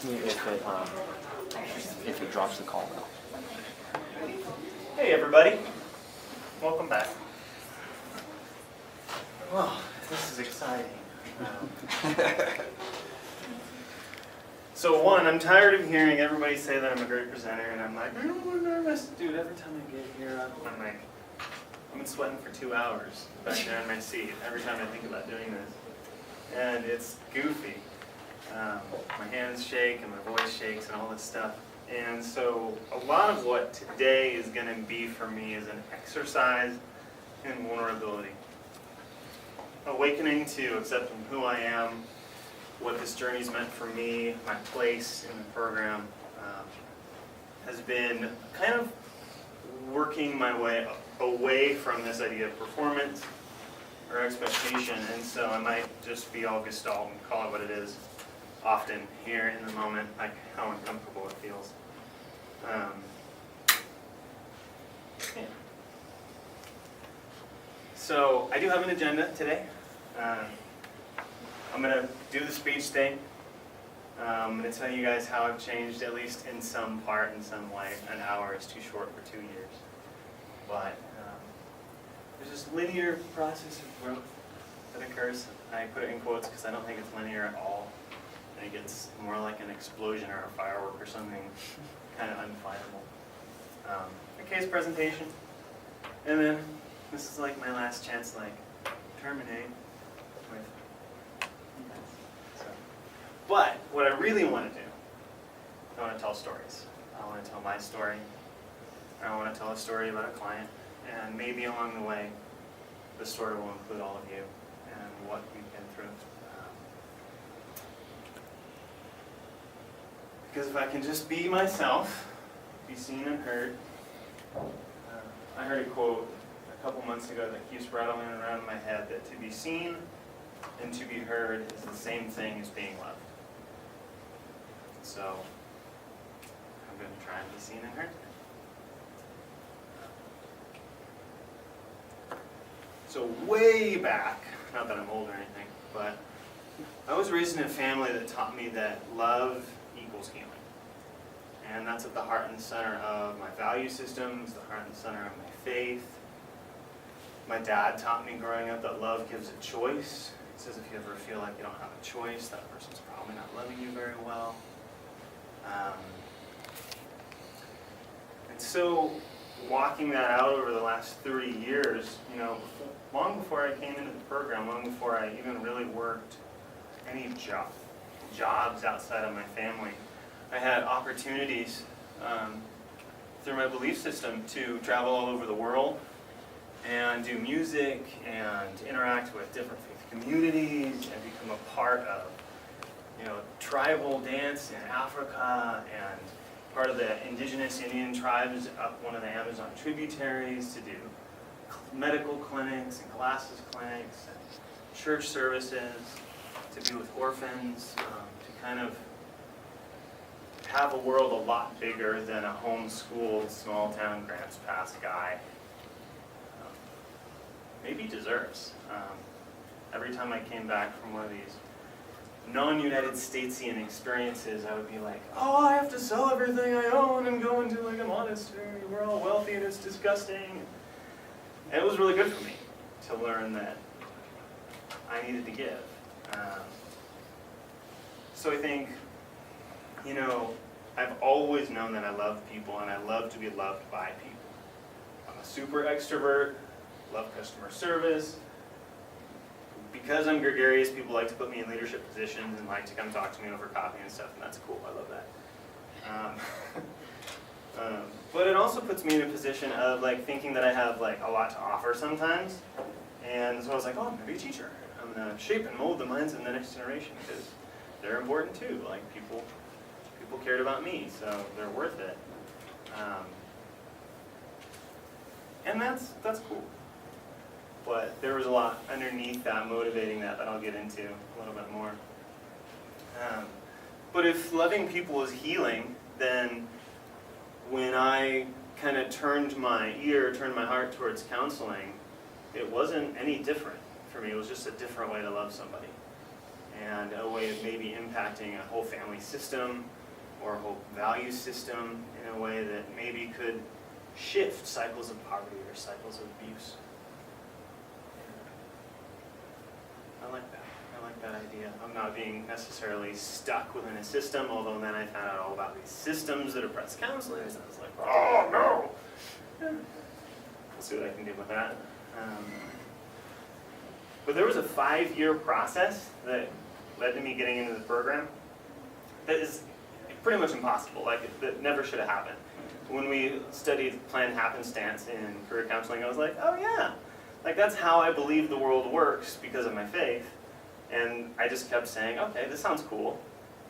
text me if it drops the call now. Hey everybody, welcome back. Well, this is exciting. So one, I'm tired of hearing everybody say that I'm a great presenter, and I'm like, I'm really nervous. Dude, every time I get here, I'm like, I've been sweating for 2 hours back there in my seat every time I think about doing this. And it's goofy. My hands shake and my voice shakes and all this stuff. And so a lot of what today is going to be for me is an exercise in vulnerability. Awakening to accepting who I am, what this journey's meant for me, my place in the program, has been kind of working my way away from this idea of performance or expectation, and so I might just be all gestalt and call it what it is often here in the moment, like how uncomfortable it feels. Yeah. So I do have an agenda today. I'm going to do the speech thing. I'm going to tell you guys how I've changed, at least in some part, in some way. An hour is too short for 2 years. But there's this linear process of growth that occurs. I put it in quotes because I don't think it's linear at all. I think it's more like an explosion or a firework or something kind of undefinable. A case presentation. And then this is like my last chance to terminate with you guys. So, but what I really want to do, I want to tell stories. I want to tell my story. I want to tell a story about a client, and maybe along the way, the story will include all of you and what you've been through. Because if I can just be myself, be seen and heard. I heard a quote a couple months ago that keeps rattling around in my head, that to be seen and to be heard is the same thing as being loved. So I'm going to try and be seen and heard. So way back, not that I'm old or anything, but I was raised in a family that taught me that love equals healing. And that's at the heart and center of my value systems, the heart and center of my faith. My dad taught me growing up that love gives a choice. He says if you ever feel like you don't have a choice, that person's probably not loving you very well. And so walking that out over the last 30 years, long before I came into the program, long before I even really worked any jobs outside of my family, I had opportunities through my belief system to travel all over the world and do music and interact with different faith communities and become a part of tribal dance in Africa and part of the indigenous Indian tribes up one of the Amazon tributaries, to do medical clinics and classes clinics and church services, to be with orphans, to kind of have a world a lot bigger than a homeschooled small town Grants Pass guy maybe deserves. Every time I came back from one of these non-United Statesian experiences, I would be like, oh, I have to sell everything I own and go into a monastery. We're all wealthy and it's disgusting. And it was really good for me to learn that I needed to give. So I think, I've always known that I love people and I love to be loved by people. I'm a super extrovert, love customer service. Because I'm gregarious, people like to put me in leadership positions and like to come talk to me over coffee and stuff, and that's cool. I love that. But it also puts me in a position of thinking that I have a lot to offer sometimes. And so I was like, oh, I'm going to be a teacher. I'm going to shape and mold the minds of the next generation because they're important too. People cared about me, so they're worth it. And that's cool. But there was a lot underneath that, motivating that I'll get into a little bit more. But if loving people is healing, then when I kind of turned my heart towards counseling, it wasn't any different for me. It was just a different way to love somebody. And a way of maybe impacting a whole family system or a whole value system in a way that maybe could shift cycles of poverty or cycles of abuse. I like that. I like that idea. I'm not being necessarily stuck within a system, although then I found out all about these systems that oppress counselors, and I was like, oh no! We'll see what I can do with that. But there was a 5-year process that led to me getting into the program that is pretty much impossible. Like, that never should have happened. When we studied planned happenstance in career counseling, I was like, oh yeah, like that's how I believe the world works because of my faith. And I just kept saying, okay, this sounds cool.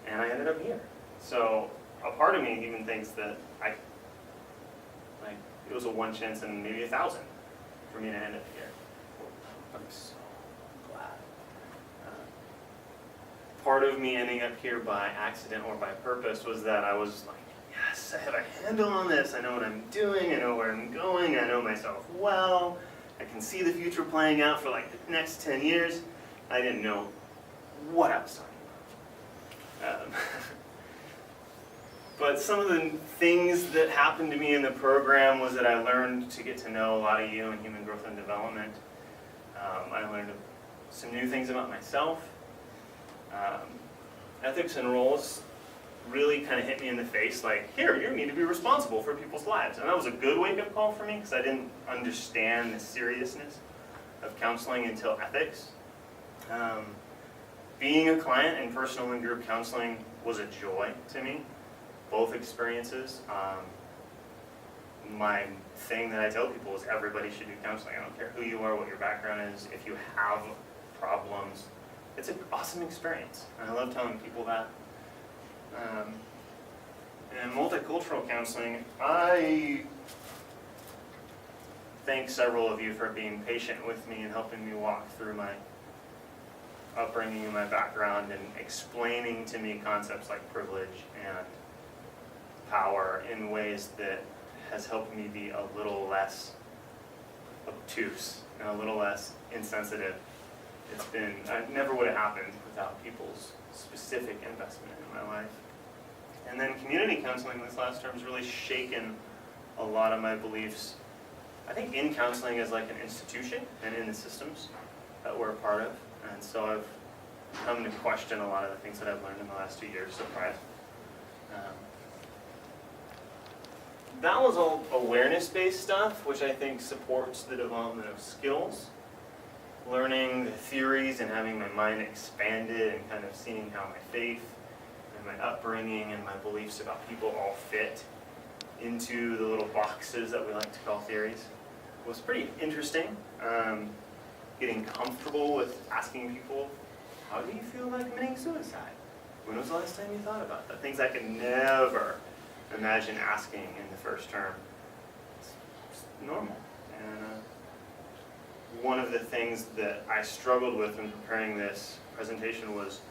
And I ended up here. So a part of me even thinks that it was a 1 chance in maybe 1,000 for me to end up here. I'm so glad. Part of me ending up here by accident or by purpose was that I was like, yes, I have a handle on this. I know what I'm doing. I know where I'm going. I know myself well. I can see the future playing out for like the next 10 years. I didn't know what I was talking about. But some of the things that happened to me in the program was that I learned to get to know a lot of you in human growth and development. I learned some new things about myself. Ethics and roles really kind of hit me in the face, like, here, you need to be responsible for people's lives. And that was a good wake-up call for me because I didn't understand the seriousness of counseling until ethics. Being a client in personal and group counseling was a joy to me, both experiences. My thing that I tell people is everybody should do counseling. I don't care who you are, what your background is. If you have problems, it's an awesome experience. And I love telling people that. In multicultural counseling, I thank several of you for being patient with me and helping me walk through my upbringing and my background and explaining to me concepts like privilege and power in ways that has helped me be a little less obtuse and a little less insensitive. I never would have happened without people's specific investment in my life. And then community counseling this last term has really shaken a lot of my beliefs. I think in counseling as like an institution and in the systems that we're a part of. And so I've come to question a lot of the things that I've learned in the last 2 years, surprise. That was all awareness-based stuff, which I think supports the development of skills. Learning the theories and having my mind expanded and kind of seeing how my faith and my upbringing and my beliefs about people all fit into the little boxes that we like to call theories was pretty interesting. Getting comfortable with asking people, how do you feel about committing suicide? When was the last time you thought about that? Things I could never imagine asking in the first term. It's normal. And one of the things that I struggled with in preparing this presentation was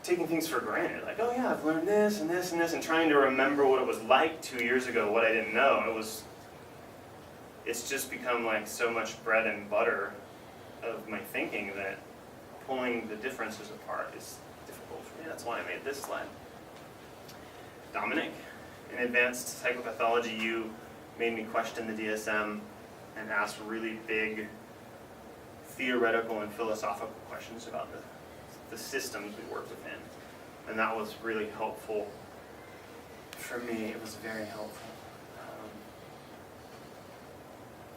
taking things for granted. Like, oh yeah, I've learned this and this and this, and trying to remember what it was like 2 years ago, what I didn't know. It's just become like so much bread and butter of my thinking that pulling the differences apart is difficult for me. That's why I made this slide. Dominic, in advanced psychopathology, you made me question the DSM and ask really big theoretical and philosophical questions about the systems we work within. And that was really helpful for me. It was very helpful.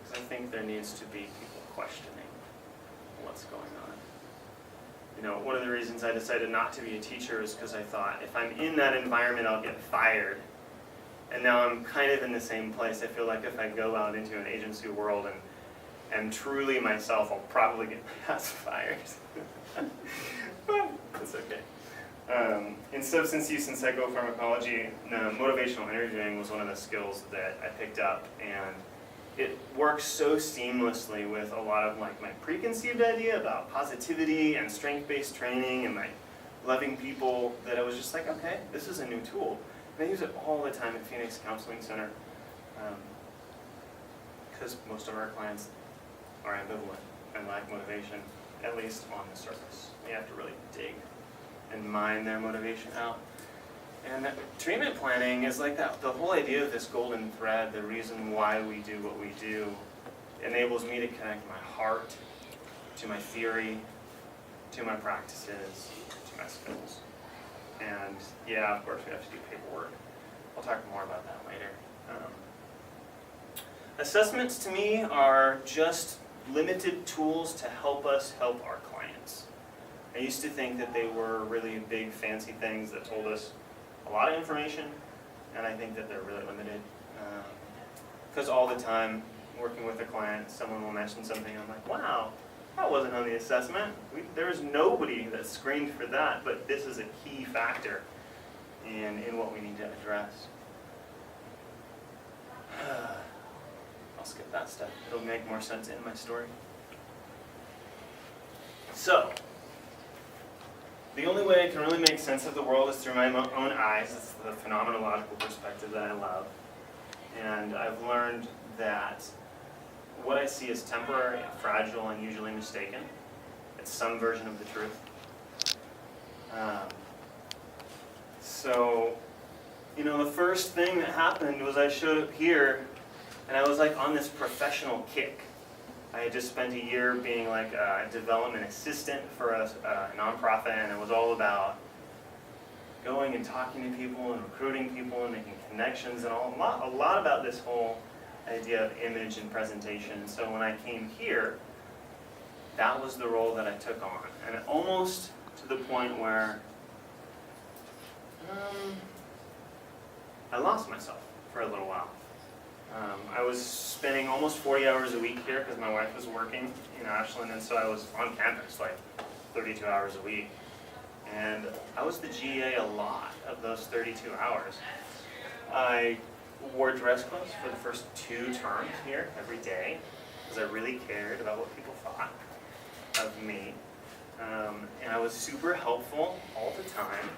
Because I think there needs to be people questioning what's going on. You know, one of the reasons I decided not to be a teacher is because I thought if I'm in that environment, I'll get fired. And now I'm kind of in the same place. I feel like if I go out into an agency world and am truly myself, I'll probably get my ass fired. But it's okay. In substance use and psychopharmacology, motivational interviewing was one of the skills that I picked up, and it works so seamlessly with a lot of like my preconceived idea about positivity and strength-based training and like loving people that I was just like, okay, this is a new tool. And I use it all the time at Phoenix Counseling Center because most of our clients are ambivalent and lack motivation, at least on the surface. You have to really dig and mine their motivation out. And treatment planning is like that. The whole idea of this golden thread, the reason why we do what we do, enables me to connect my heart to my theory, to my practices, to my skills. And yeah, of course we have to do paperwork. I'll talk more about that later. Assessments to me are just limited tools to help us help our clients. I used to think that they were really big fancy things that told us a lot of information, and I think that they're really limited. Because all the time, working with a client, someone will mention something, I'm like, wow, that wasn't on the assessment. There's nobody that screened for that, but this is a key factor in what we need to address. I'll skip that stuff. It'll make more sense in my story. So, the only way I can really make sense of the world is through my own eyes. It's the phenomenological perspective that I love. And I've learned that what I see is temporary, fragile, and usually mistaken. It's some version of the truth. So, the first thing that happened was I showed up here, and I was like on this professional kick. I had just spent a year being like a development assistant for a nonprofit, and it was all about going and talking to people and recruiting people and making connections and a lot about this whole idea of image and presentation. So when I came here, that was the role that I took on, and almost to the point where I lost myself for a little while. I was spending almost 40 hours a week here because my wife was working in Ashland, and so I was on campus like 32 hours a week. And I was the GA a lot of those 32 hours. I wore dress clothes for the first 2 terms here every day because I really cared about what people thought of me. And I was super helpful all the time,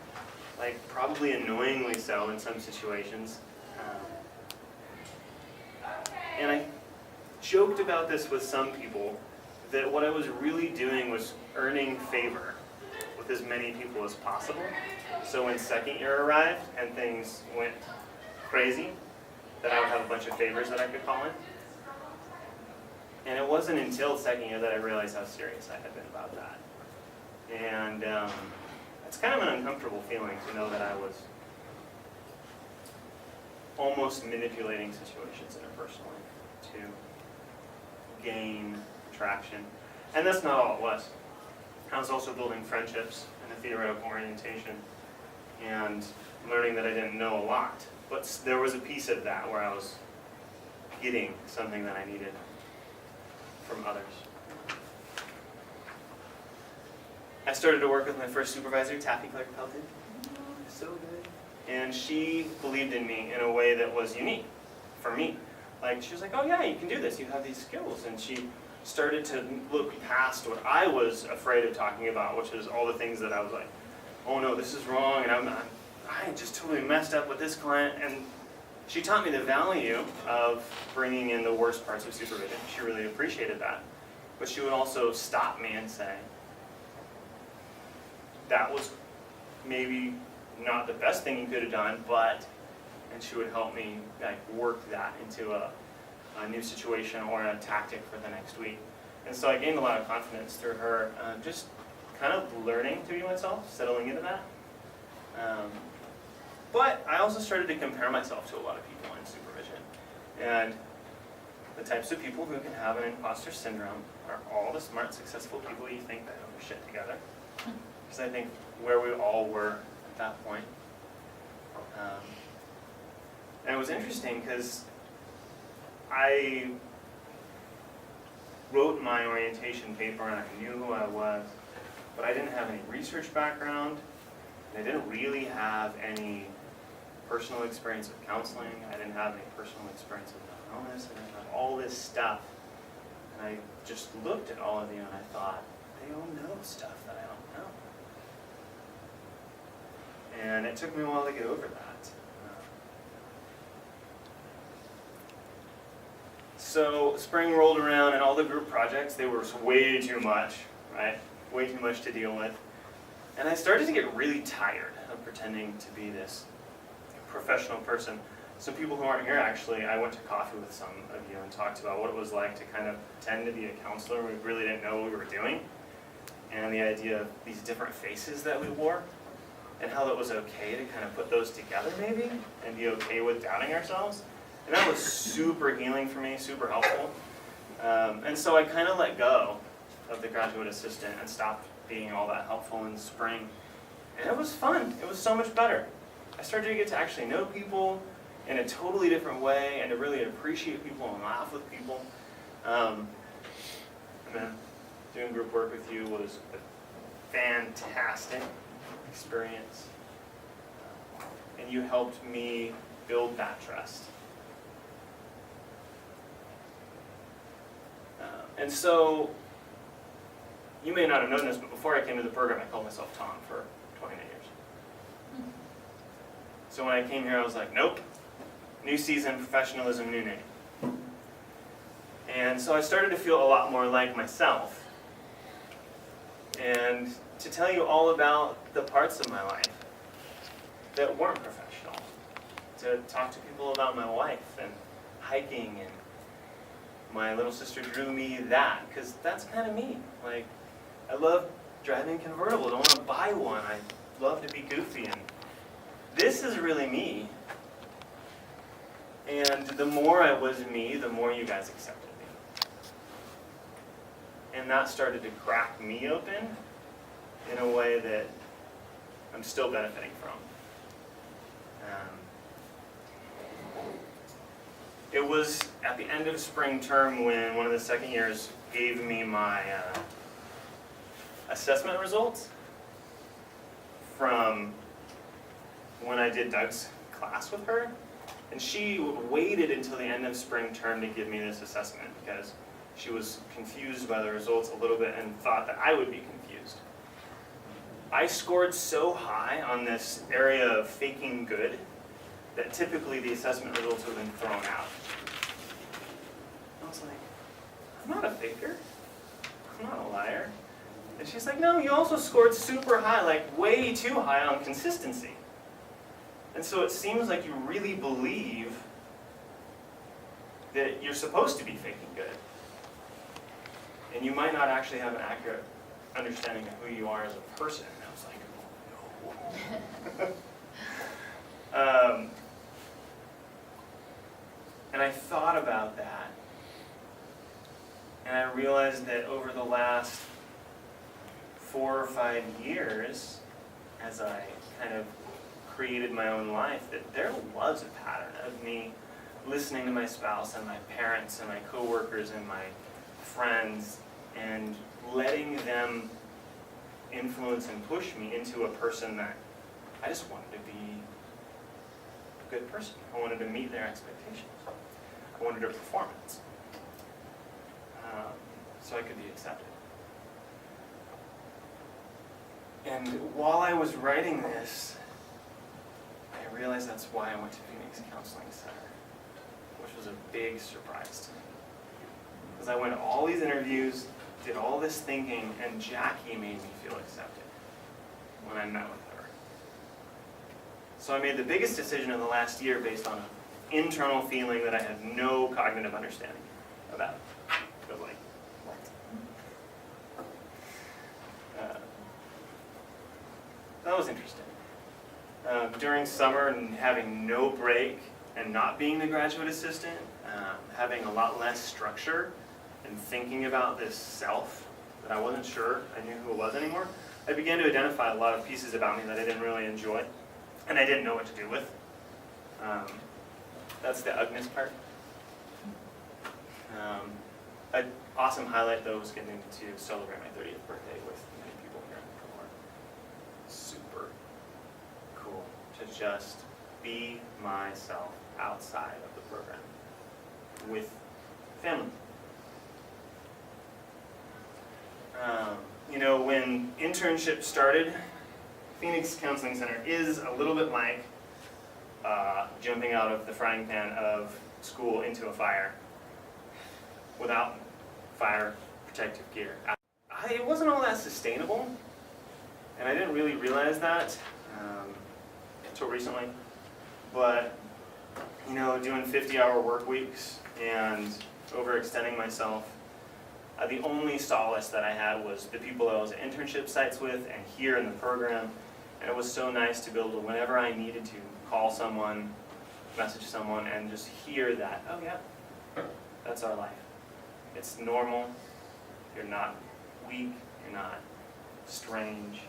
like probably annoyingly so in some situations. And I joked about this with some people, that what I was really doing was earning favor with as many people as possible. So when second year arrived and things went crazy, that I would have a bunch of favors that I could call in. And it wasn't until second year that I realized how serious I had been about that. And it's kind of an uncomfortable feeling to know that I was almost manipulating situations interpersonally to gain traction. And that's not all it was. I was also building friendships in a theoretical orientation and learning that I didn't know a lot. But there was a piece of that where I was getting something that I needed from others. I started to work with my first supervisor, Taffy Clark Pelton. So good. And she believed in me in a way that was unique for me. Like, she was like, oh yeah, you can do this, you have these skills. And she started to look past what I was afraid of talking about, which is all the things that I was like, oh no, this is wrong, and I just totally messed up with this client. And she taught me the value of bringing in the worst parts of supervision. She really appreciated that. But she would also stop me and say, that was maybe not the best thing you could have done, but, and she would help me like work that into a new situation or a tactic for the next week. And so I gained a lot of confidence through her, just kind of learning to be myself, settling into that. But I also started to compare myself to a lot of people in supervision. And the types of people who can have an imposter syndrome are all the smart, successful people you think that have their shit together. Because I think where we all were at that point. And it was interesting because I wrote my orientation paper and I knew who I was, but I didn't have any research background, and I didn't really have any personal experience with counseling. I didn't have any personal experience with mental illness. I didn't have all this stuff. And I just looked at all of you and I thought, they all know stuff that I don't know. And it took me a while to get over that. So spring rolled around and all the group projects, they were way too much, right? Way too much to deal with. And I started to get really tired of pretending to be this professional person. Some people who aren't here, actually, I went to coffee with some of you and talked about what it was like to kind of pretend to be a counselor. We really didn't know what we were doing. And the idea of these different faces that we wore, and how it was okay to kind of put those together maybe, and be okay with doubting ourselves. And that was super healing for me, super helpful. And so I kind of let go of the graduate assistant and stopped being all that helpful in spring. And it was fun. It was so much better. I started to get to actually know people in a totally different way and to really appreciate people and laugh with people. And then doing group work with you was a fantastic experience. And you helped me build that trust. And so, you may not have known this, but before I came to the program, I called myself Tom for 29 years. So when I came here, I was like, nope. New season, professionalism, new name. And so I started to feel a lot more like myself. And to tell you all about the parts of my life that weren't professional. To talk to people about my wife and hiking, and my little sister drew me that, because that's kind of me. Like, I love driving convertibles. I want to buy one. I love to be goofy, and this is really me. And the more I was me, the more you guys accepted me. And that started to crack me open in a way that I'm still benefiting from. It was at the end of spring term when one of the second years gave me my assessment results from when I did Doug's class with her. And she waited until the end of spring term to give me this assessment because she was confused by the results a little bit and thought that I would be confused. I scored so high on this area of faking good that typically the assessment results would have been thrown out. I was like, I'm not a faker. I'm not a liar. And she's like, no, you also scored super high, like way too high on consistency. And so it seems like you really believe that you're supposed to be faking good. And you might not actually have an accurate understanding of who you are as a person. And I was like, oh, no. And I thought about that. And I realized that over the last 4 or 5 years, as I kind of created my own life, that there was a pattern of me listening to my spouse and my parents and my coworkers and my friends and letting them influence and push me into a person that I just wanted to be a good person. I wanted to meet their expectations. I wanted a performance. So I could be accepted. And while I was writing this, I realized that's why I went to Phoenix Counseling Center, which was a big surprise to me. Because I went to all these interviews, did all this thinking, and Jackie made me feel accepted when I met with her. So I made the biggest decision of the last year based on an internal feeling that I had no cognitive understanding about. It was like, what? That was interesting. During summer and having no break and not being the graduate assistant, having a lot less structure and thinking about this self that I wasn't sure I knew who it was anymore, I began to identify a lot of pieces about me that I didn't really enjoy and I didn't know what to do with. That's the Agnes part. An awesome highlight though was getting to celebrate my 30th birthday with many people here in the cohort. Super cool to just be myself outside of the program with family. You know, when internship started, Phoenix Counseling Center is a little bit like jumping out of the frying pan of school into a fire without fire protective gear. It wasn't all that sustainable, And I didn't really realize that until recently. But, you know, doing 50-hour work weeks and overextending myself, the only solace that I had was the people that I was at internship sites with and here in the program. And it was so nice to be able to, whenever I needed to, call someone, message someone, and just hear that, oh yeah, that's our life. It's normal. You're not weak. You're not strange.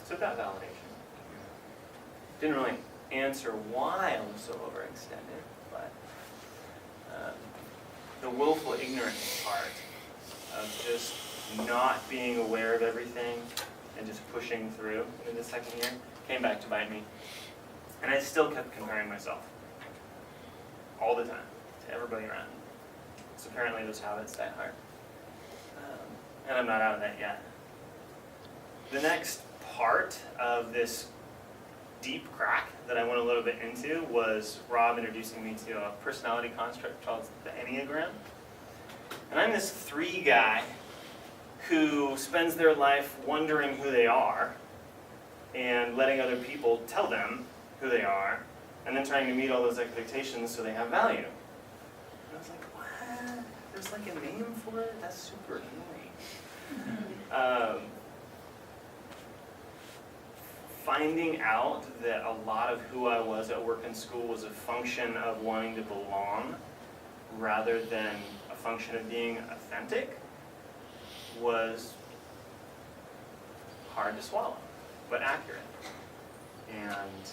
So that validation. Didn't really answer why I was so overextended, but the willful ignorance part of just not being aware of everything and just pushing through in the second year came back to bite me. And I still kept comparing myself all the time to everybody around me. So apparently those habits die hard. And I'm not out of that yet. The next part of this deep crack that I went a little bit into was Rob introducing me to a personality construct called the Enneagram. And I'm this 3 guy who spends their life wondering who they are and letting other people tell them who they are, and then trying to meet all those expectations so they have value. And I was like, what? There's like a name for it? That's super annoying. Finding out that a lot of who I was at work and school was a function of wanting to belong rather than a function of being authentic was hard to swallow, but accurate. And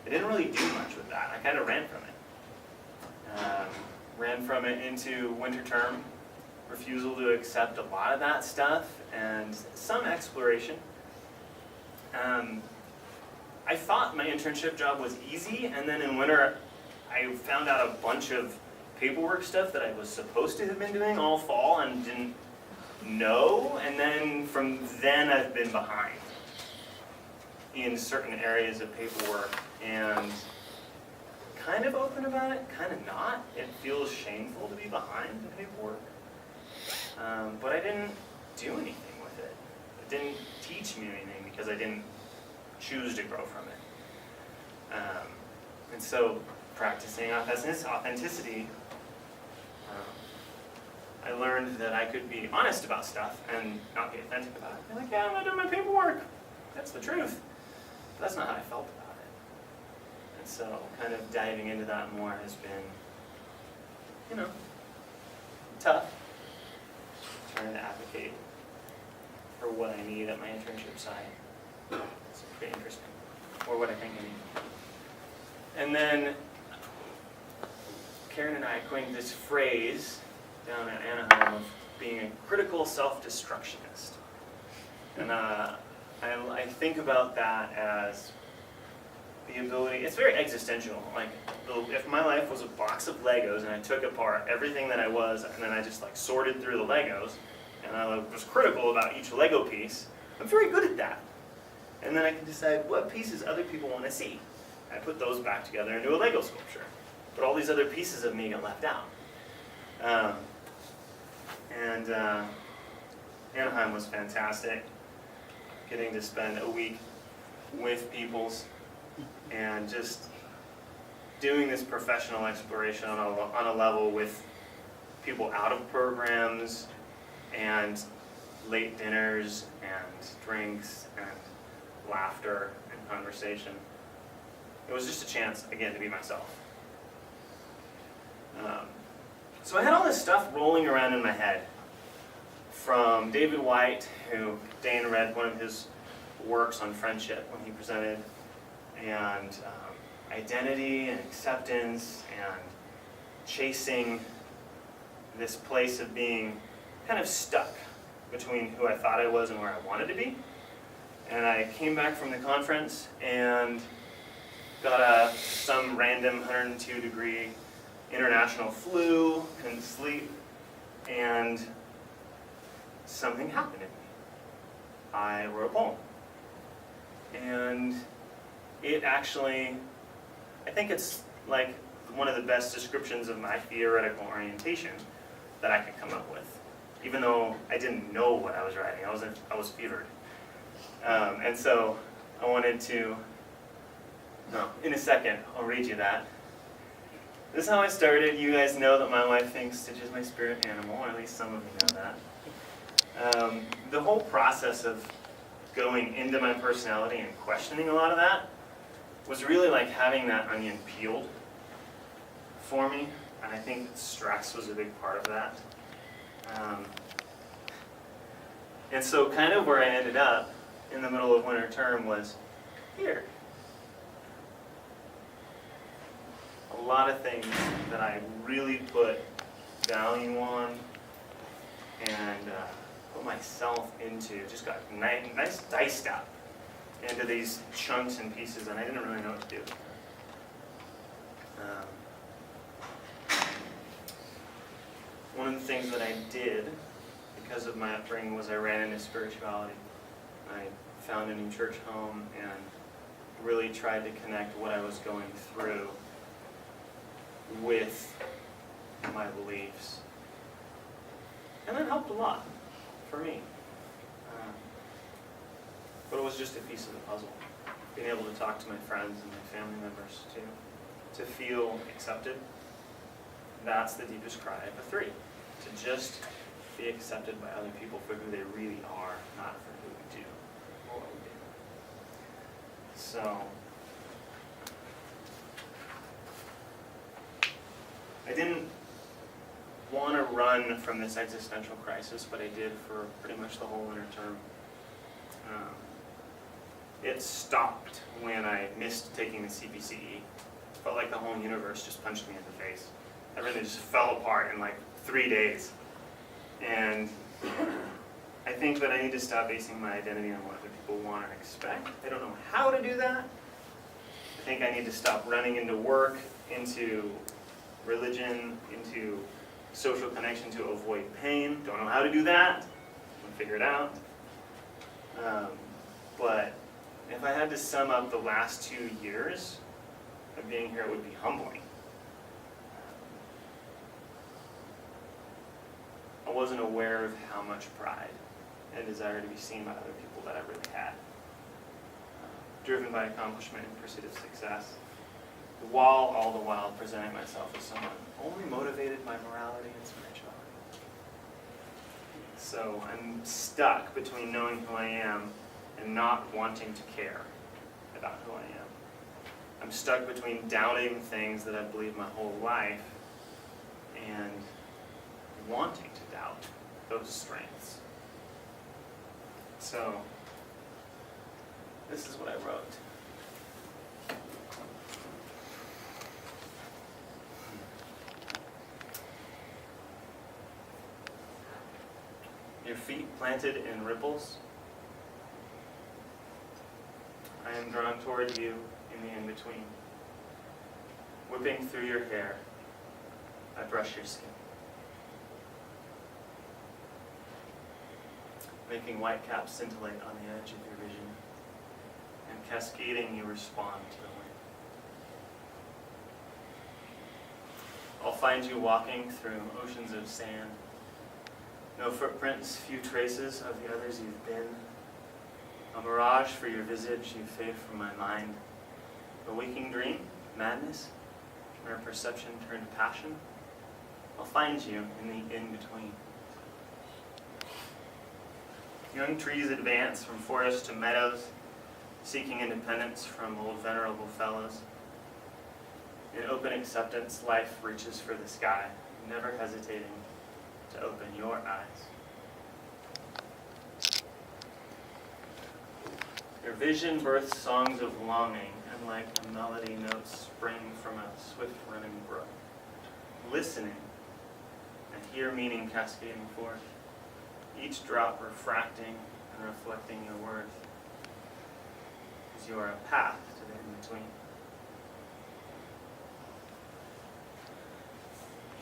I didn't really do much with that. I kind of ran from it. Ran from it into winter term, refusal to accept a lot of that stuff, and some exploration. I thought my internship job was easy, and then in winter I found out a bunch of paperwork stuff that I was supposed to have been doing all fall and didn't know, and then from then I've been behind in certain areas of paperwork, and kind of open about it, kind of not. It feels shameful to be behind in paperwork. But I didn't do anything with it. It didn't teach me anything because I didn't choose to grow from it. And so practicing authenticity, I learned that I could be honest about stuff and not be authentic about it. Be like, yeah, I'm not doing my paperwork. That's the truth. But that's not how I felt about it. And so kind of diving into that more has been, tough. Trying to advocate for what I need at my internship site. It's pretty interesting. Or what I think I need. And then Karen and I coined this phrase down at Anaheim of being a critical self-destructionist. And I think about that as the ability, it's very existential. Like, if my life was a box of Legos and I took apart everything that I was, and then I just like sorted through the Legos, and I was critical about each Lego piece, I'm very good at that. And then I can decide what pieces other people want to see. I put those back together into a Lego sculpture. But all these other pieces of me get left out. Anaheim was fantastic. Getting to spend a week with peoples and just doing this professional exploration on a level with people out of programs and late dinners and drinks and laughter and conversation. It was just a chance, again, to be myself. So I had all this stuff rolling around in my head from David White, who Dane read one of his works on friendship when he presented, and identity and acceptance and chasing this place of being kind of stuck between who I thought I was and where I wanted to be. And I came back from the conference and got some random 102-degree international flu, couldn't sleep, and something happened in me. I wrote a poem. And it actually, I think it's like one of the best descriptions of my theoretical orientation that I could come up with even though I didn't know what I was writing. I was fevered. And so I wanted to, no, in a second, I'll read you that. This is how I started. You guys know that my wife thinks Stitch is my spirit animal, or at least some of you know that. The whole process of going into my personality and questioning a lot of that was really like having that onion peeled for me, and I think that stress was a big part of that. And so kind of where I ended up in the middle of winter term was here. A lot of things that I really put value on and put myself into just got nice diced up into these chunks and pieces, and I didn't really know what to do. One of the things that I did because of my upbringing was I ran into spirituality. I found a new church home and really tried to connect what I was going through with my beliefs. And that helped a lot for me. But it was just a piece of the puzzle. Being able to talk to my friends and my family members too. To feel accepted. That's the deepest cry of a 3. To just be accepted by other people for who they really are, not for who we do or what we do. So, I didn't want to run from this existential crisis, but I did for pretty much the whole winter term. It stopped when I missed taking the CPCE. Felt like the whole universe just punched me in the face. Everything just fell apart in like 3 days. And I think that I need to stop basing my identity on what other people want or expect. I don't know how to do that. I think I need to stop running into work, into religion, into social connection to avoid pain. Don't know how to do that. I'll figure it out. But if I had to sum up the last 2 years of being here, it would be humbling. I wasn't aware of how much pride and desire to be seen by other people that I really had. Driven by accomplishment and pursuit of success, while all the while presenting myself as someone only motivated by morality and spirituality. So I'm stuck between knowing who I am and not wanting to care about who I am. I'm stuck between doubting things that I've believed my whole life and wanting to doubt those strengths. So, this is what I wrote. Your feet planted in ripples. I am drawn toward you in the in-between. Whipping through your hair, I brush your skin. Making white caps scintillate on the edge of your vision, and cascading you respond to the wind. I'll find you walking through oceans of sand. No footprints, few traces of the others you've been. A mirage for your visage, you fade from my mind. A waking dream, madness, where perception turned passion. I'll find you in the in-between. Young trees advance from forest to meadows, seeking independence from old venerable fellows. In open acceptance, life reaches for the sky, never hesitating to open your eyes. Your vision births songs of longing, and like a melody notes spring from a swift running brook. Listening, and hear meaning cascading forth, each drop refracting and reflecting your worth, as you are a path to the in-between.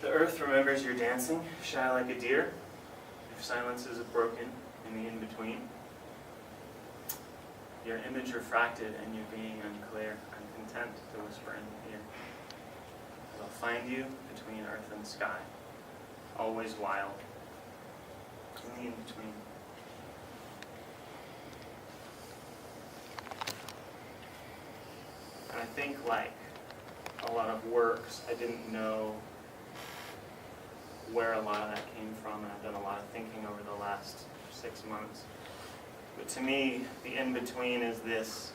The earth remembers your dancing, shy like a deer. Your silences are broken in the in-between. Your image refracted and your being unclear. I'm content to whisper in the ear. I'll find you between earth and sky, always wild, in the in-between. And I think, like a lot of works, I didn't know where a lot of that came from, and I've done a lot of thinking over the last 6 months. But to me, the in-between is this,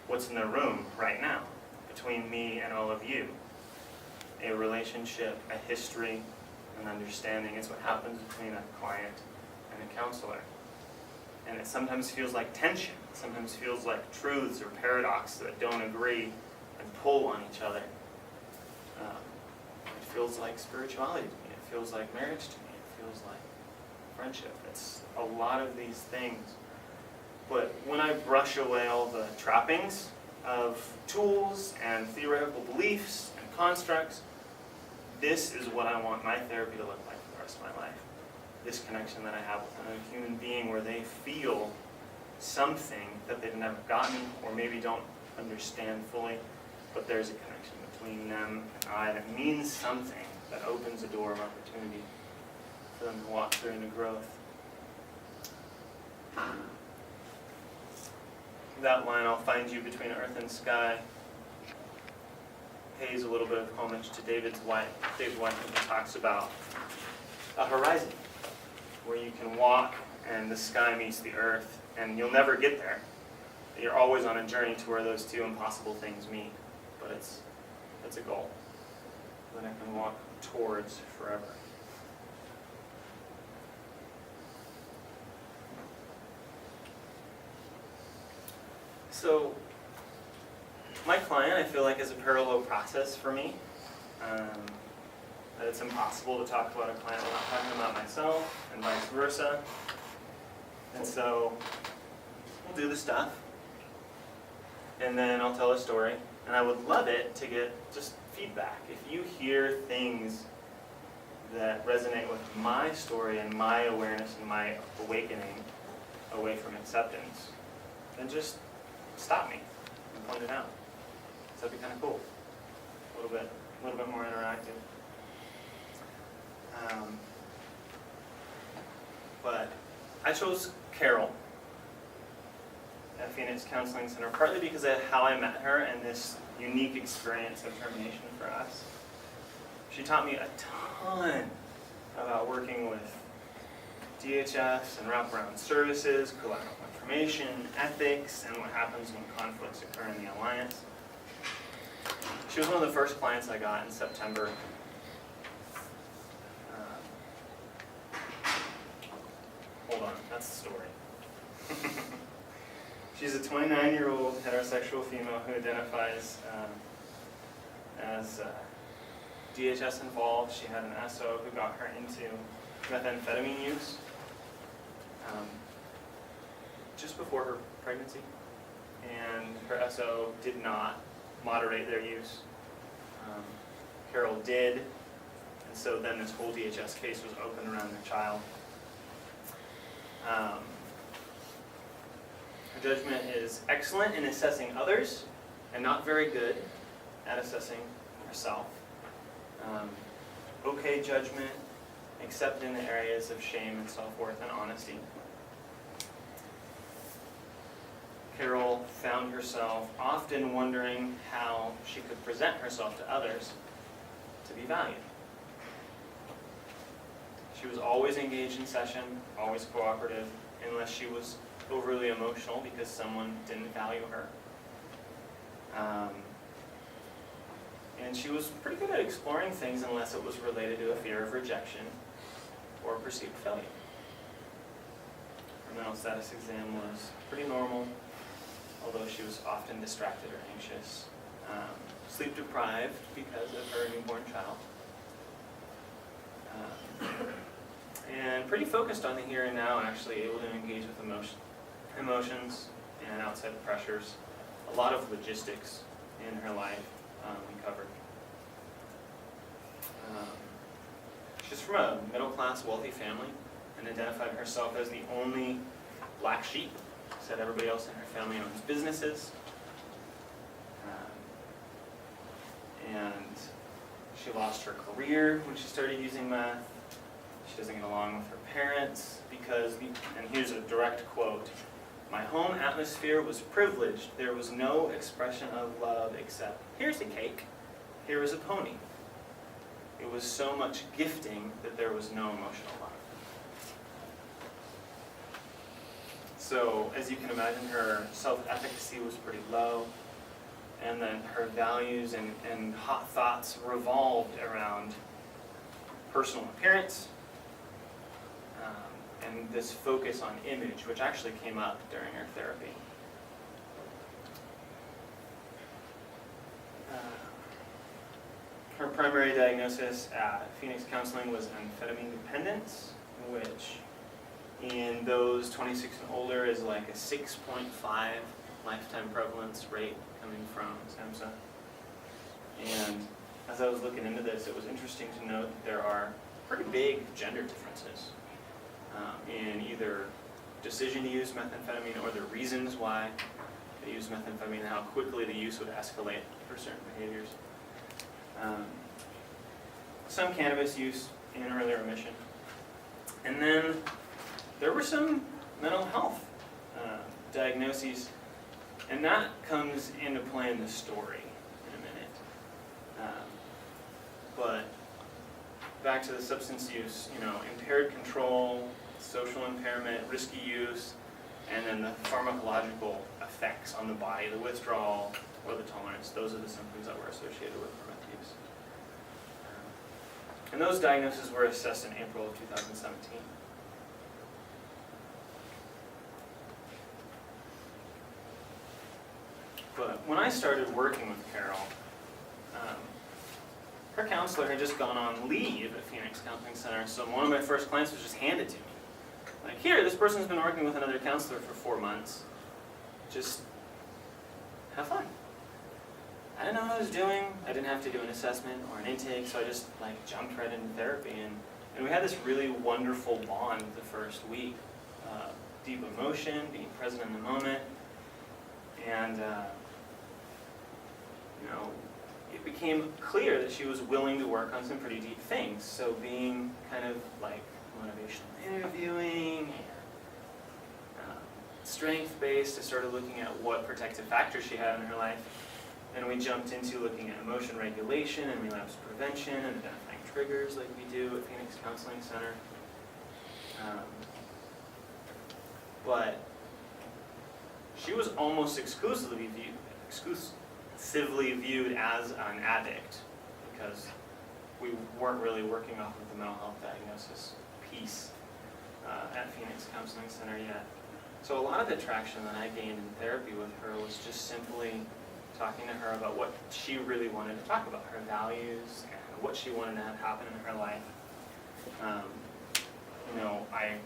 what's in the room right now, between me and all of you. A relationship, a history, an understanding. It's what happens between a client and a counselor. And it sometimes feels like tension. It sometimes feels like truths or paradoxes that don't agree and pull on each other. It feels like spirituality to me. It feels like marriage to me. It feels like friendship. It's a lot of these things. But when I brush away all the trappings of tools and theoretical beliefs and constructs, this is what I want my therapy to look like for the rest of my life. This connection that I have with another human being where they feel something that they've never gotten or maybe don't understand fully, but there's a connection between them and I that means something, that opens a door of opportunity for them to walk through into growth. That line, I'll find you between earth and sky, pays a little bit of homage to David's wife. David's wife, when he talks about a horizon where you can walk and the sky meets the earth, and you'll never get there. You're always on a journey to where those two impossible things meet, but it's a goal that I can walk towards forever. So, my client, I feel like, is a parallel process for me. That it's impossible to talk about a client without talking about myself, and vice versa. And so, we'll do the stuff, and then I'll tell a story. And I would love it to get just feedback. If you hear things that resonate with my story and my awareness and my awakening away from acceptance, then just stop me and point it out. So that'd be kind of cool. A little bit more interactive. But I chose Carol at Phoenix Counseling Center partly because of how I met her and this unique experience of termination for us. She taught me a ton about working with DHS and wraparound services, collateral information, ethics, and what happens when conflicts occur in the alliance. She was one of the first clients I got in September. Hold on, that's the story. She's a 29-year-old heterosexual female who identifies as DHS involved. She had an SO who got her into methamphetamine use just before her pregnancy, and her SO did not moderate their use. Carol did, and so then this whole DHS case was open around their child. Her judgment is excellent in assessing others and not very good at assessing herself. Okay judgment, except in the areas of shame and self-worth and honesty. Carol found herself often wondering how she could present herself to others to be valued. She was always engaged in session, always cooperative, unless she was overly emotional because someone didn't value her. And she was pretty good at exploring things unless it was related to a fear of rejection or perceived failure. Her mental status exam was pretty normal, although she was often distracted or anxious. Sleep deprived because of her newborn child. And pretty focused on the here and now, actually able to engage with emotions and outside pressures. A lot of logistics in her life we covered. She's from a middle-class, wealthy family and identified herself as the only black sheep. Said everybody else in her family owns businesses. And she lost her career when she started using meth. She doesn't get along with her parents because, and here's a direct quote, "My home atmosphere was privileged. There was no expression of love except, here's a cake, here is a pony. It was so much gifting that there was no emotional love." So, as you can imagine, her self-efficacy was pretty low, and then her values and hot thoughts revolved around personal appearance, and this focus on image, which actually came up during her therapy. Her primary diagnosis at Phoenix Counseling was amphetamine dependence, which in those 26 and older is like a 6.5 lifetime prevalence rate coming from SAMHSA. And as I was looking into this, it was interesting to note that there are pretty big gender differences in either decision to use methamphetamine or the reasons why they use methamphetamine and how quickly the use would escalate for certain behaviors. Some cannabis use in early remission. And then there were some mental health diagnoses, and that comes into play in the story in a minute. But back to the substance use, impaired control, social impairment, risky use, and then the pharmacological effects on the body, the withdrawal or the tolerance. Those are the symptoms that were associated with meth use. And those diagnoses were assessed in April of 2017. But when I started working with Carol, her counselor had just gone on leave at Phoenix Counseling Center, so one of my first clients was just handed to me. Like, here, this person's been working with another counselor for 4 months. Just have fun. I didn't know what I was doing. I didn't have to do an assessment or an intake, so I just jumped right into therapy. And we had this really wonderful bond the first week. Deep emotion, being present in the moment. And, it became clear that she was willing to work on some pretty deep things. So being kind of like motivational interviewing and strength-based, to sort of looking at what protective factors she had in her life. Then we jumped into looking at emotion regulation and relapse prevention and identifying triggers like we do at Phoenix Counseling Center. But she was almost exclusively viewed as an addict because we weren't really working off of the mental health diagnosis piece at Phoenix Counseling Center yet. So a lot of the traction that I gained in therapy with her was just simply talking to her about what she really wanted to talk about, her values and what she wanted to have happen in her life. I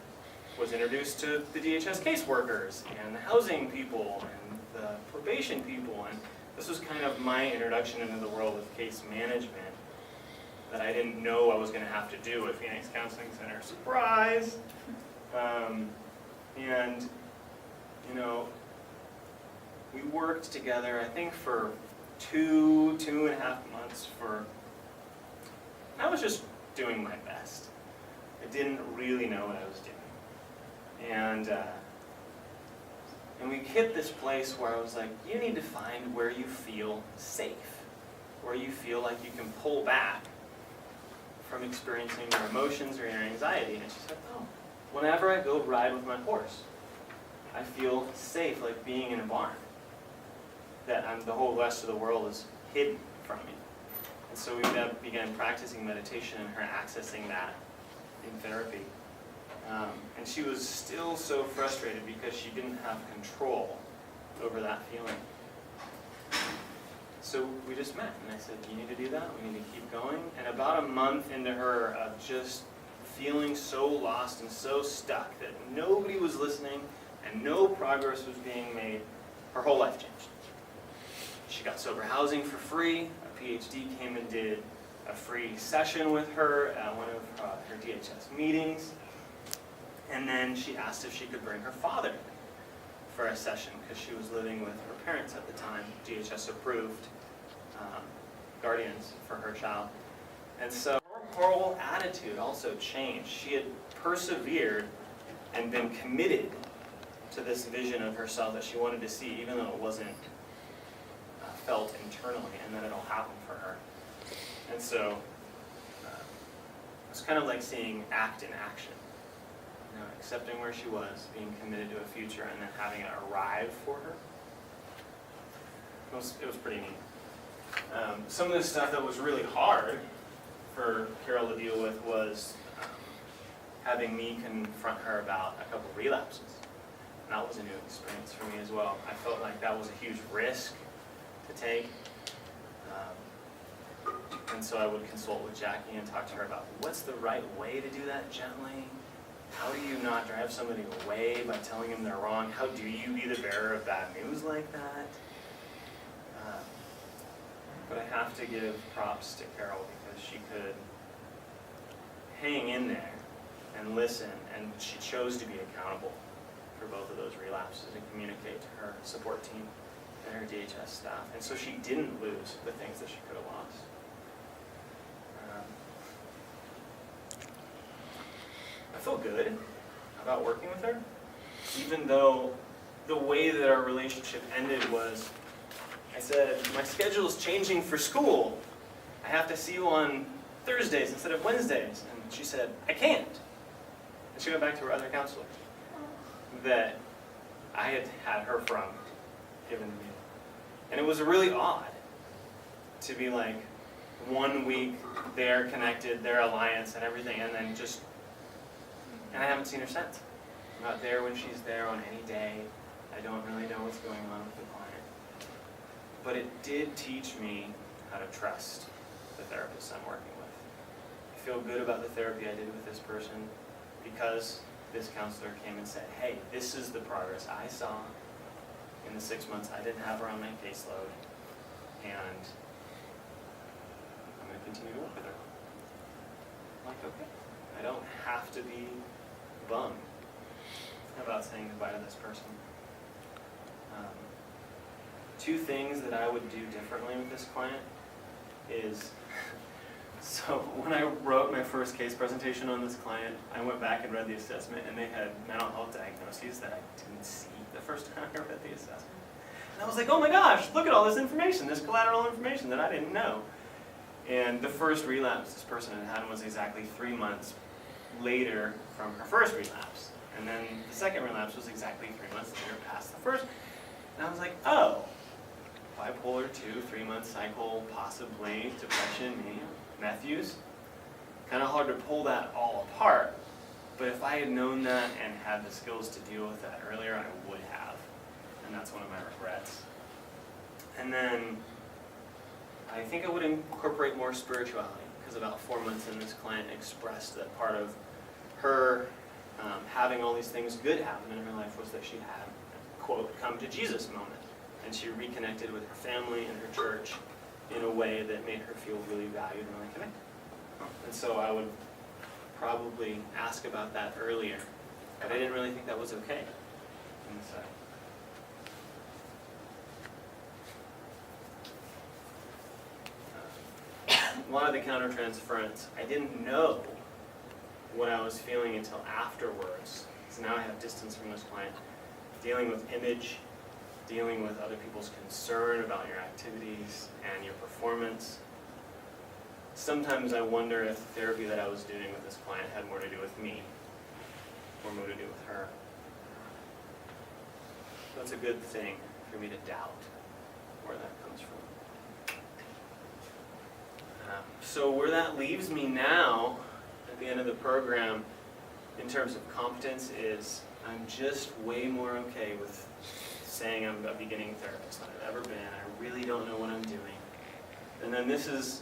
was introduced to the DHS caseworkers and the housing people and the probation people, and this was kind of my introduction into the world of case management that I didn't know I was going to have to do at Phoenix Counseling Center. Surprise! We worked together, I think, for 2.5 months. I was just doing my best. I didn't really know what I was doing. And we hit this place where I was like, you need to find where you feel safe, where you feel like you can pull back from experiencing your emotions or your anxiety. And she said, oh, whenever I go ride with my horse, I feel safe, like being in a barn, that the whole rest of the world is hidden from me. And so we began practicing meditation and her accessing that in therapy. And she was still so frustrated because she didn't have control over that feeling. So we just met, and I said, you need to do that, we need to keep going. And about a month into her of just feeling so lost and so stuck that nobody was listening and no progress was being made, her whole life changed. She got sober housing for free. A PhD came and did a free session with her at one of her DHS meetings. And then she asked if she could bring her father for a session because she was living with her parents at the time, DHS approved guardians for her child. And so whole attitude also changed. She had persevered and been committed to this vision of herself that she wanted to see, even though it wasn't felt internally, and then it'll happen for her. And so it's kind of like seeing ACT in action. You know, accepting where she was, being committed to a future, and then having it arrive for her. It was pretty neat. Some of the stuff that was really hard for Carol to deal with was having me confront her about a couple relapses. And that was a new experience for me as well. I felt like that was a huge risk to take. And so I would consult with Jackie and talk to her about what's the right way to do that gently. How do you not drive somebody away by telling them they're wrong? How do you be the bearer of bad news like that? But I have to give props to Carol because she could hang in there and listen, and she chose to be accountable for both of those relapses and communicate to her support team and her DHS staff. And so she didn't lose the things that she could have lost. I feel good about working with her, even though the way that our relationship ended was, I said, my schedule is changing for school. I have to see you on Thursdays instead of Wednesdays. And she said, I can't. And she went back to her other counselor that I had her from given to me. And it was really odd to be like 1 week they're connected, their alliance and everything, and then just, and I haven't seen her since. I'm not there when she's there on any day. I don't really know what's going on with the client. But it did teach me how to trust the therapist I'm working with. I feel good about the therapy I did with this person because this counselor came and said, hey, this is the progress I saw in the 6 months I didn't have her on my caseload, and I'm going to continue to work with her. I'm like, okay, I don't have to be bummed about saying goodbye to this person. 2 things that I would do differently with this client is, so when I wrote my first case presentation on this client, I went back and read the assessment, and they had mental health diagnoses that I didn't see the first time I read the assessment. And I was like, oh my gosh, look at all this information, this collateral information that I didn't know. And the first relapse this person had was exactly 3 months later from her first relapse. And then the second relapse was exactly 3 months later past the first. And I was like, oh, bipolar 2, 3-month cycle, possibly, depression, mania, meth use. Kind of hard to pull that all apart. But if I had known that and had the skills to deal with that earlier, I would have. And that's one of my regrets. And then I think I would incorporate more spirituality, because about 4 months in, this client expressed that part of her having all these things good happen in her life was that she had, quote, come to Jesus moment. And she reconnected with her family and her church in a way that made her feel really valued and really connected. And so I would probably ask about that earlier, but I didn't really think that was okay. And so a lot of the countertransference, I didn't know what I was feeling until afterwards. So now I have distance from this client, dealing with image, dealing with other people's concern about your activities and your performance. Sometimes I wonder if the therapy that I was doing with this client had more to do with me or more to do with her. So it's a good thing for me to doubt where that comes from. So where that leaves me now, at the end of the program, in terms of competence, is I'm just way more okay with saying I'm a beginning therapist than I've ever been. I really don't know what I'm doing. And then this is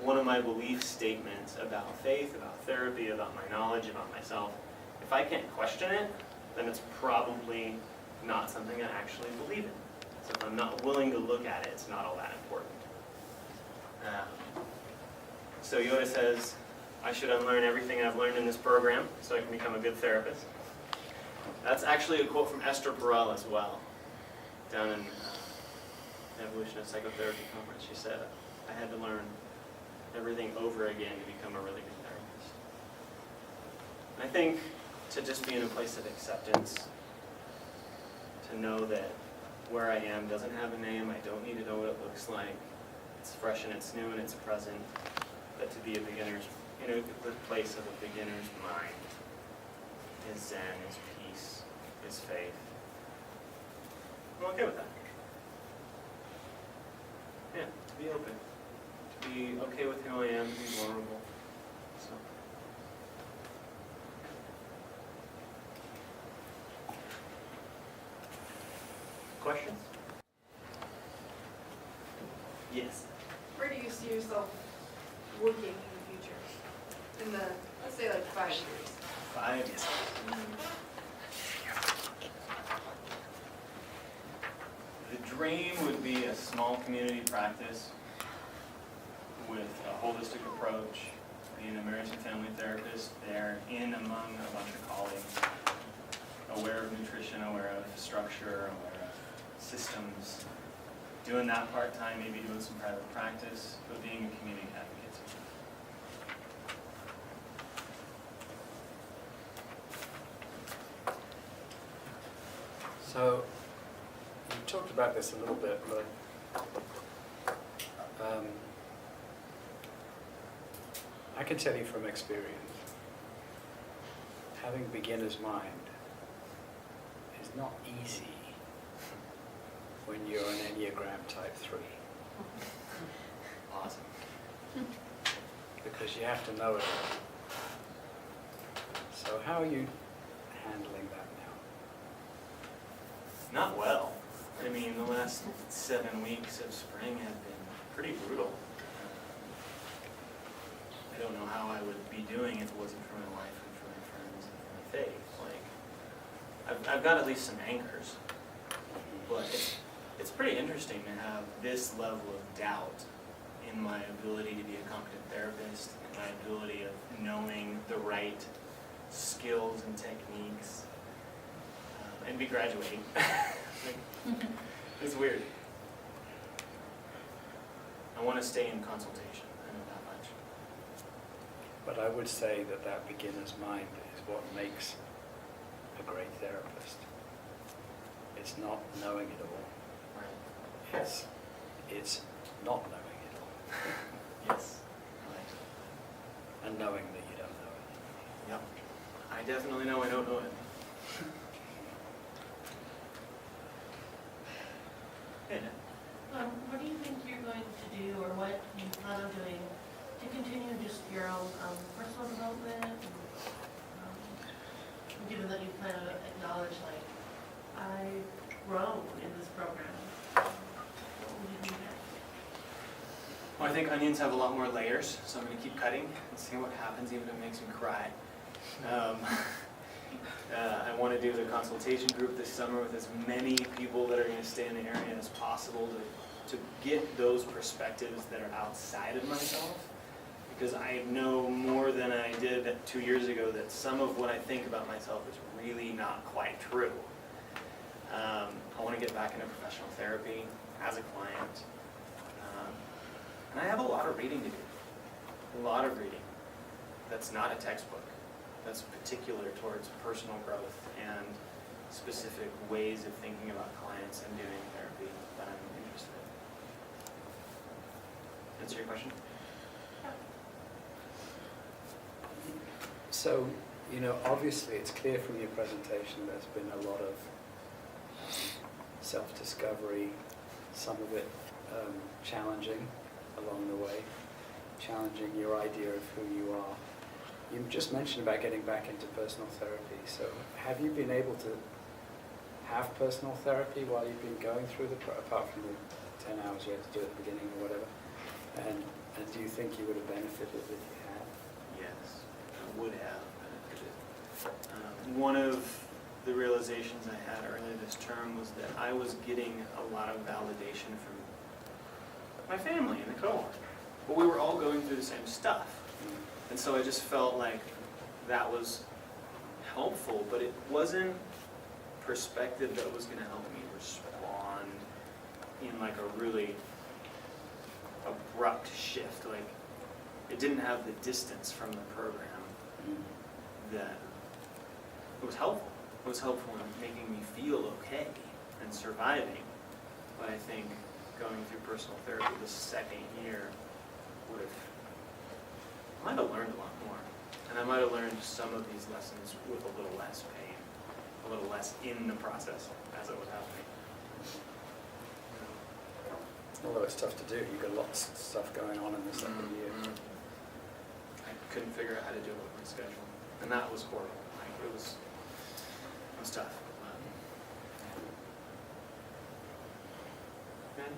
one of my belief statements about faith, about therapy, about my knowledge, about myself. If I can't question it, then it's probably not something I actually believe in. So if I'm not willing to look at it, it's not all that important. So Yoda says, I should unlearn everything I've learned in this program so I can become a good therapist. That's actually a quote from Esther Perel as well, down in the Evolution of Psychotherapy conference. She said, I had to learn everything over again to become a really good therapist. I think to just be in a place of acceptance, to know that where I am doesn't have a name, I don't need to know what it looks like, it's fresh and it's new and it's present, but to be a beginner's, the place of a beginner's mind is zen, is peace, is faith. I'm okay with that. Yeah, to be open, to be okay with who I am, to be vulnerable. So. Questions? Yes. Where do you see yourself working in the future? In the, let's say like 5 years. 5 years. The dream would be a small community practice with a holistic approach, being a marriage and family therapist there in among a bunch of colleagues, aware of nutrition, aware of structure, aware of systems, doing that part-time, maybe doing some private practice, but being a community advocate. So, you talked about this a little bit, but I can tell you from experience, having beginner's mind is not easy when you're an Enneagram type 3. Awesome. Because you have to know it all. So how are you handling that now? Not well. I mean, the last 7 weeks of spring have been pretty brutal. I don't know how I would be doing if it wasn't for my wife and for my friends and for my faith. Like, I've got at least some anchors, but it's pretty interesting to have this level of doubt in my ability to be a competent therapist, and my ability of knowing the right skills and techniques, and be graduating. It's weird. I want to stay in consultation, I know that much. But I would say that that beginner's mind is what makes a great therapist. It's not knowing it all. Right. It's not knowing it all. Yes. Right. And knowing that you don't know it. Yep. I definitely know I don't know it. What do you think you're going to do, or what you plan on doing to continue just your own personal development? Given that you plan to acknowledge, like, I've grown in this program, what would you do next? Well, I think onions have a lot more layers, so I'm going to keep cutting and see what happens, even if it makes me cry. I want to do the consultation group this summer with as many people that are going to stay in the area as possible to get those perspectives that are outside of myself. Because I know more than I did 2 years ago that some of what I think about myself is really not quite true. I want to get back into professional therapy as a client. And I have a lot of reading to do. A lot of reading. That's not a textbook. That's particular towards personal growth and specific ways of thinking about clients and doing therapy that I'm interested in. Answer your question? So, obviously it's clear from your presentation there's been a lot of self-discovery, some of it challenging along the way, challenging your idea of who you are. You just mentioned about getting back into personal therapy. So have you been able to have personal therapy while you've been going through apart from the 10 hours you had to do at the beginning or whatever? And do you think you would have benefited if you had? Yes, I would have benefited. One of the realizations I had earlier this term was that I was getting a lot of validation from my family and the cohort. But we were all going through the same stuff. And so I just felt like that was helpful, but it wasn't perspective that was going to help me respond in like a really abrupt shift. Like it didn't have the distance from the program that it was helpful. It was helpful in making me feel okay and surviving. But I think going through personal therapy the second year would have, I might have learned a lot more. And I might have learned some of these lessons with a little less pain, a little less in the process as it was happening. Although it's tough to do, you've got lots of stuff going on in the second year. I couldn't figure out how to do it with my schedule. And that was horrible. Like, it was tough. Manny,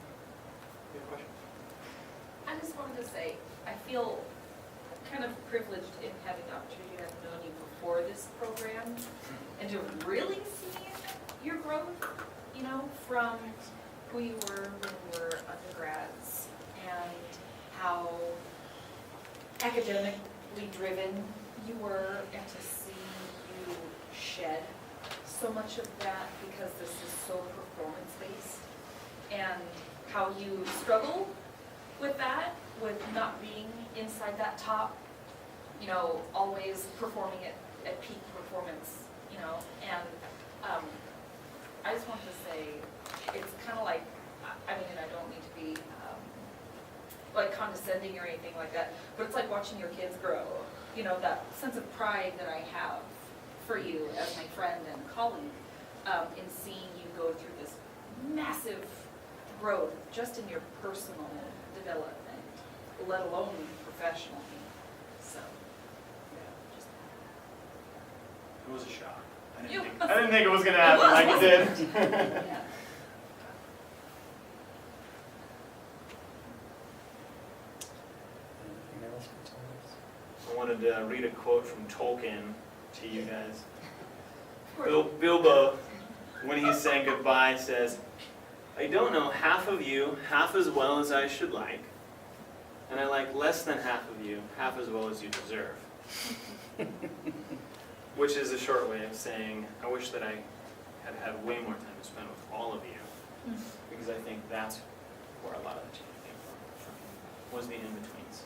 you have a question? I just wanted to say, I feel kind of privileged in having the opportunity to have known you before this program and to really see your growth, you know, from who you were when we were undergrads and how academically driven you were, and to see you shed so much of that because this is so performance-based, and how you struggle with that, with not being inside that top, you know, always performing at peak performance, you know, and I just want to say, it's kind of like, I mean, and I don't need to be like condescending or anything like that, but it's like watching your kids grow, you know, that sense of pride that I have for you as my friend and colleague, in seeing you go through this massive growth just in your personal development, let alone professionally. So, yeah, just It was a shock. You- I didn't think it was going to happen like it did. yeah. Anything else for Thomas? I wanted to read a quote from Tolkien to you guys. Bilbo, when he's saying goodbye, says, "I don't know half of you half as well as I should like, and I like less than half of you half as well as you deserve." Which is a short way of saying, I wish that I had had way more time to spend with all of you, because I think that's where a lot of the change came from was the in-betweens.